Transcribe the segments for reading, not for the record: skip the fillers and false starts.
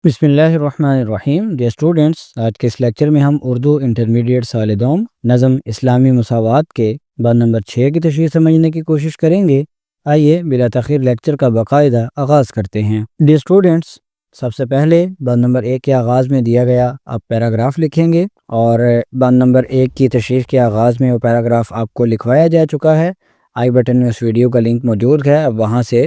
बिस्मिल्लाहिर्रहमानिर्रहीम। Dear students, आज के इस लेक्चर में हम उर्दू इंटरमीडिएट साल दोम नज़म इस्लामी मसावात के बाद नंबर 6 की तशरीह समझने की कोशिश करेंगे। आइए बिला तख़ीर लेक्चर का बाकायदा आगाज़ करते हैं। डियर स्टूडेंट्स, सबसे पहले बाद नंबर 1 के आगाज़ में दिया गया आप पैराग्राफ लिखेंगे और बाद नंबर 1 की तशरीह के आगाज़ में वो पैराग्राफ आपको लिखवाया जा चुका है। आई बटन में उस वीडियो का लिंक मौजूद है, अब वहाँ से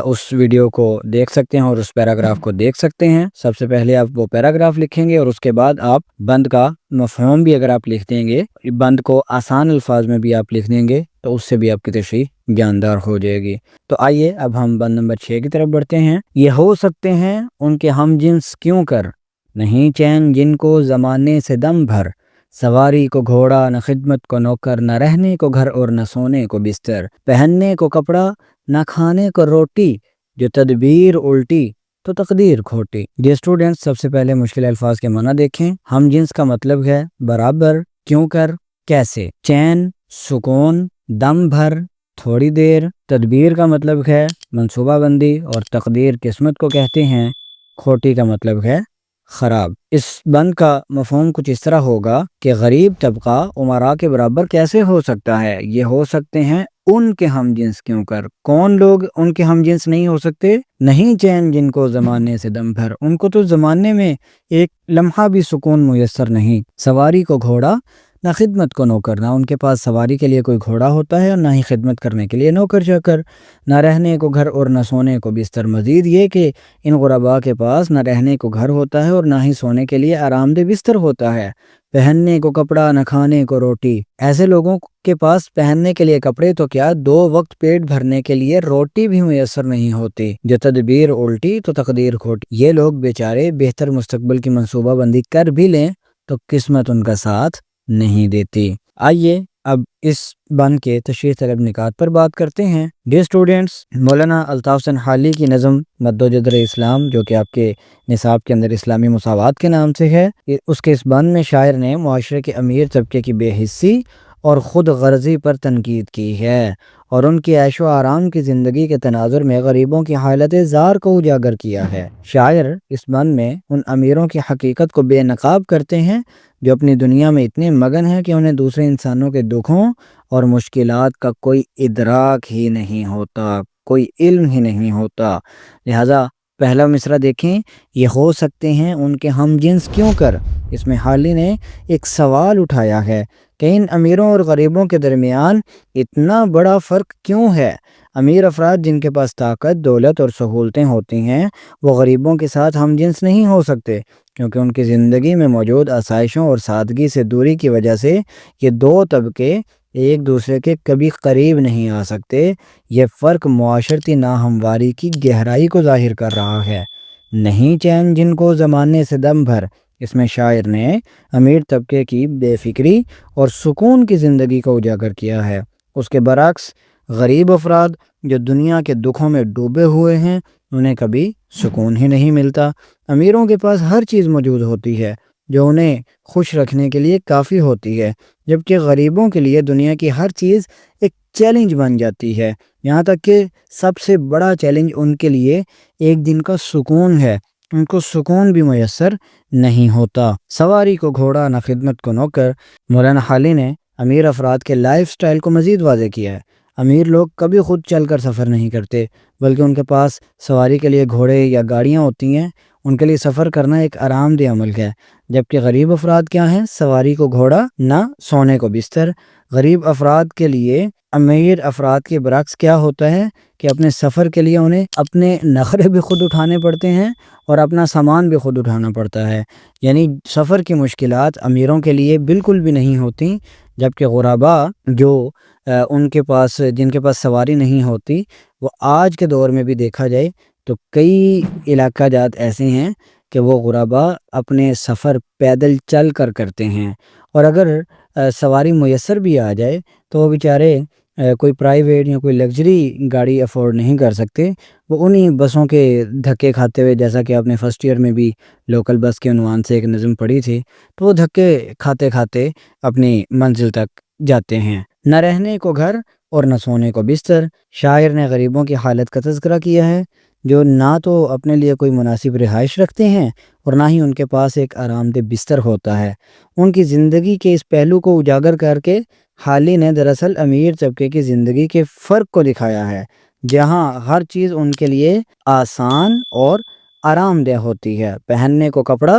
उस वीडियो को देख सकते हैं और उस पैराग्राफ को देख सकते हैं। सबसे पहले आप वो पैराग्राफ लिखेंगे और उसके बाद आप बंद का मफ़हूम भी अगर आप लिख देंगे, बंद को आसान अल्फाज में भी आप लिख देंगे, तो उससे भी आपकी तशरीह जानदार हो जाएगी। तो आइए अब हम बंद नंबर 6 की तरफ बढ़ते हैं। ये हो सकते हैं उनके हम जिन्स क्यों कर, नहीं चैन जिनको ज़माने से दम भर, सवारी को घोड़ा न खिदमत को नौकर, न रहने को घर और न सोने को बिस्तर, पहनने को कपड़ा न खाने को रोटी, जो तदबीर उल्टी तो तकदीर खोटी। डियर स्टूडेंट्स, सबसे पहले मुश्किल अल्फाज के माना देखें। हम जिन्स का मतलब है बराबर, क्यों कर, कैसे, चैन सुकून, दम भर थोड़ी देर, तदबीर का मतलब है मंसूबाबंदी और तकदीर किस्मत को कहते हैं, खोटी का मतलब है ख़राब। इस बंद का मफ़हूम कुछ इस तरह होगा कि गरीब तबका उमरा के बराबर कैसे हो सकता है। ये हो सकते हैं उनके हम जिन्स क्यों कर। कौन लोग उनके हम जिन्स नहीं हो सकते? नहीं चैन जिनको ज़माने से दम भर, उनको तो ज़माने में एक लम्हा भी सुकून मुयस्सर नहीं। सवारी को घोड़ा ना खिदमत को नौकर, ना उनके पास सवारी के लिए कोई घोड़ा होता है और ना ही खिदमत करने के लिए नौकर चाकर, ना रहने को घर और ना सोने को बिस्तर। मज़ीद ये कि इन गुरबा के पास ना रहने को घर होता है और ना ही सोने के लिए आरामदेह बिस्तर होता है। पहनने को कपड़ा न खाने को रोटी, ऐसे लोगों के पास पहनने के लिए कपड़े तो क्या, 2 वक्त पेट भरने के लिए रोटी भी मुयस्सर नहीं होती। जो तदबीर उल्टी तो तकदीर खोटी, ये लोग बेचारे बेहतर मुस्तकबिल की मंसूबाबंदी कर भी लें तो किस्मत उनका साथ नहीं देती। आइए अब इस बंद के तशरीह तलब निकात पर बात करते हैं। डियर स्टूडेंट्स, मौलाना अल्ताफ़ सनहाली की नज़म मद्दो-जदर इस्लाम, जो कि आपके निसाब के अंदर इस्लामी मसावात के नाम से है, उसके इस बंद में शायर ने मुआशरे के अमीर तबके की बेहिस्सी और ख़ुद गर्ज़ी पर तनकीद की है और उनकी ऐशो आराम की ज़िंदगी के तनाजुर में गरीबों की हालत ज़ार को उजागर किया है। शायर इस बंद में उन अमीरों की हकीकत को बेनकाब करते हैं जो अपनी दुनिया में इतने मगन हैं कि उन्हें दूसरे इंसानों के दुखों और मुश्किलात का कोई इदराक ही नहीं होता, कोई इल्म ही नहीं होता। लिहाजा पहला मिसरा देखें, ये हो सकते हैं उनके हम जिन्स क्यों कर। इसमें हाली ने एक सवाल उठाया है कि इन अमीरों और गरीबों के दरमियान इतना बड़ा फ़र्क क्यों है। अमीर अफराद जिनके पास ताकत, दौलत और सहूलतें होती हैं, वो गरीबों के साथ हम जिन्स नहीं हो सकते, क्योंकि उनकी ज़िंदगी में मौजूद आसाइशों और सादगी से दूरी की वजह से ये 2 तबके एक दूसरे के कभी करीब नहीं आ सकते। ये फ़र्क मुआशरती नाहमवारी की गहराई को ज़ाहिर कर रहा है। नहीं चैन जिनको ज़माने से दम भर, इसमें शायर ने अमीर तबके की बेफिक्री और सुकून की ज़िंदगी को उजागर किया है। उसके बरक्स गरीब अफराद जो दुनिया के दुखों में डूबे हुए हैं, उन्हें कभी सुकून ही नहीं मिलता। अमीरों के पास हर चीज़ मौजूद होती है जो उन्हें खुश रखने के लिए काफ़ी होती है, जबकि गरीबों के लिए दुनिया की हर चीज़ एक चैलेंज बन जाती है। यहाँ तक कि सबसे बड़ा चैलेंज उनके लिए एक दिन का सुकून है, उनको सुकून भी मुयस्सर नहीं होता। सवारी को घोड़ा न खिदमत को नौकर, मौलाना हाली ने अमीर अफराद के लाइफ स्टाइल को मज़ीद वाज़ेह किया है। अमीर लोग कभी खुद चलकर सफ़र नहीं करते, बल्कि उनके पास सवारी के लिए घोड़े या गाड़ियाँ होती हैं। उनके लिए सफ़र करना एक आरामदेह अमल है, जबकि गरीब अफराद क्या हैं, सवारी को घोड़ा ना सोने को बिस्तर। गरीब अफराद के लिए अमीर अफराद के बरक्स क्या होता है कि अपने सफ़र के लिए उन्हें अपने नखरे भी खुद उठाने पड़ते हैं और अपना सामान भी खुद उठाना पड़ता है। यानी सफ़र की मुश्किलात अमीरों के लिए बिल्कुल भी नहीं होती, जबकि गुरबा जो उनके पास जिनके पास सवारी नहीं होती, वो आज के दौर में भी देखा जाए तो कई इलाका जात ऐसे हैं कि वो गुरबा अपने सफ़र पैदल चल कर करते हैं। और अगर सवारी मुयस्सर भी आ जाए तो वो बेचारे कोई प्राइवेट या कोई लग्जरी गाड़ी अफोर्ड नहीं कर सकते। वो उन्हीं बसों के धक्के खाते हुए, जैसा कि आपने फ़र्स्ट ईयर में भी लोकल बस के उन्वान से एक नज़म पढ़ी थी, तो वो धक्के खाते खाते अपनी मंजिल तक जाते हैं। न रहने को घर और न सोने को बिस्तर, शायर ने गरीबों की हालत का तज़किरा किया है جو نہ تو اپنے لیے کوئی مناسب رہائش رکھتے ہیں اور نہ ہی ان کے پاس ایک آرام دہ بستر ہوتا ہے۔ ان کی زندگی کے اس پہلو کو اجاگر کر کے حالی نے دراصل امیر طبقے کی زندگی کے فرق کو دکھایا ہے، جہاں ہر چیز ان کے لیے آسان اور آرام دہ ہوتی ہے، پہننے کو کپڑا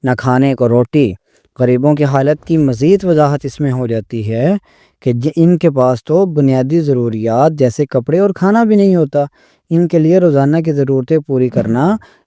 نہ کھانے کو روٹی۔ غریبوں کی حالت کی مزید وضاحت اس میں ہو جاتی ہے کہ ان کے پاس تو بنیادی ضروریات جیسے کپڑے اور کھانا بھی نہیں ہوتا۔ ان کے لیے روزانہ کی ضرورتیں پوری کرنا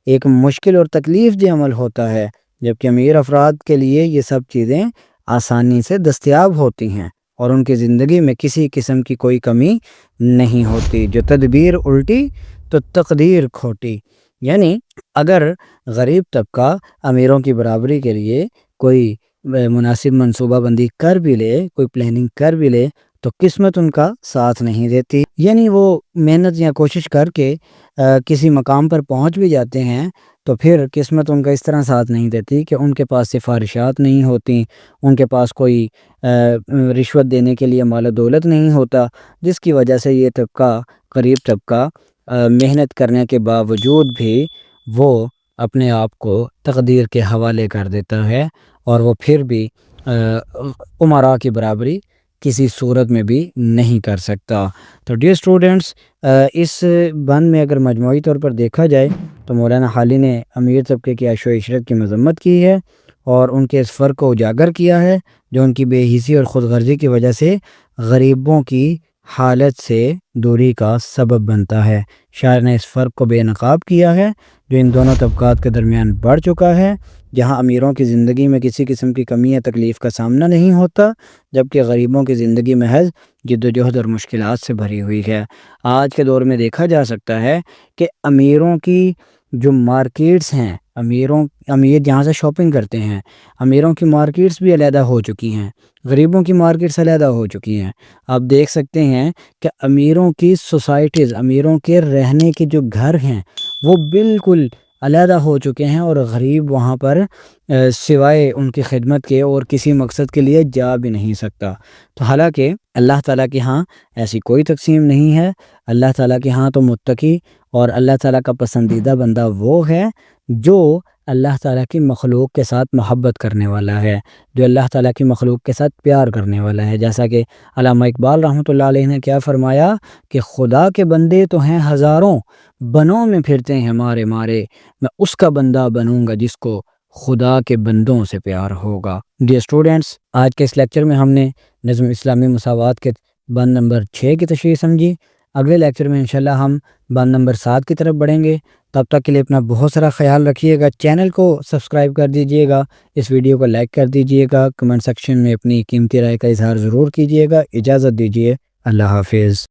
ایک مشکل اور تکلیف دہ عمل ہوتا ہے، جبکہ امیر افراد کے لیے یہ سب چیزیں آسانی سے دستیاب ہوتی ہیں اور ان کی زندگی میں کسی قسم کی کوئی کمی نہیں ہوتی۔ جو تدبیر الٹی تو تقدیر کھوٹی، یعنی اگر غریب طبقہ امیروں کی برابری کے لیے کوئی مناسب منصوبہ بندی کر بھی لے، کوئی پلاننگ کر بھی لے، تو قسمت ان کا ساتھ نہیں دیتی۔ یعنی وہ محنت یا کوشش کر کے کسی مقام پر پہنچ بھی جاتے ہیں تو پھر قسمت ان کا اس طرح ساتھ نہیں دیتی کہ ان کے پاس سفارشات نہیں ہوتی، ان کے پاس کوئی رشوت دینے کے لیے مال و دولت نہیں ہوتا، جس کی وجہ سے یہ طبقہ، غریب طبقہ، محنت کرنے کے باوجود بھی وہ اپنے آپ کو تقدیر کے حوالے کر دیتا ہے اور وہ پھر بھی امراء کی برابری کسی صورت میں بھی نہیں کر سکتا۔ تو ڈیئر اسٹوڈنٹس، اس بند میں اگر مجموعی طور پر دیکھا جائے تو مولانا حالی نے امیر طبقے کی عیش و عشرت کی مذمت کی ہے اور ان کے اس فرق کو اجاگر کیا ہے جو ان کی بے حسی اور خود غرضی کی وجہ سے غریبوں کی حالت سے دوری کا سبب بنتا ہے۔ شاعر نے اس فرق کو بے نقاب کیا ہے جو ان دونوں طبقات کے درمیان بڑھ چکا ہے، جہاں امیروں کی زندگی میں کسی قسم کی کمی یا تکلیف کا سامنا نہیں ہوتا، جبکہ غریبوں کی زندگی محض جد و جہد اور مشکلات سے بھری ہوئی ہے۔ آج کے دور میں دیکھا جا سکتا ہے کہ امیروں کی جو مارکیٹس ہیں، امیر جہاں سے شاپنگ کرتے ہیں، امیروں کی مارکیٹس بھی علیحدہ ہو چکی ہیں، غریبوں کی مارکیٹس علیحدہ ہو چکی ہیں۔ آپ دیکھ سکتے ہیں کہ امیروں کی سوسائٹیز، امیروں کے رہنے کے جو گھر ہیں وہ بالکل علیحدہ ہو چکے ہیں اور غریب وہاں پر سوائے ان کی خدمت کے اور کسی مقصد کے لیے جا بھی نہیں سکتا۔ تو حالانکہ اللہ تعالیٰ کے ہاں ایسی کوئی تقسیم نہیں ہے۔ اللہ تعالیٰ کے ہاں تو متقی اور اللہ تعالیٰ کا پسندیدہ بندہ وہ ہے جو اللہ تعالیٰ کی مخلوق کے ساتھ محبت کرنے والا ہے، جو اللہ تعالیٰ کی مخلوق کے ساتھ پیار کرنے والا ہے۔ جیسا کہ علامہ اقبال رحمۃ اللہ علیہ نے کیا فرمایا کہ خدا کے بندے تو ہیں ہزاروں، بنوں میں پھرتے ہیں مارے مارے، میں اس کا بندہ بنوں گا جس کو خدا کے بندوں سے پیار ہوگا۔ ڈیئر اسٹوڈنٹس، آج کے اس لیکچر میں ہم نے نظم اسلامی مساوات کے بند نمبر 6 کی تشریح سمجھی۔ اگلے لیکچر میں انشاءاللہ ہم بند نمبر 7 کی طرف بڑھیں گے۔ تب تک کے لیے اپنا بہت سارا خیال رکھیے گا، چینل کو سبسکرائب کر دیجئے گا، اس ویڈیو کو لائک کر دیجئے گا، کمنٹ سیکشن میں اپنی قیمتی رائے کا اظہار ضرور کیجئے گا۔ اجازت دیجئے، اللہ حافظ۔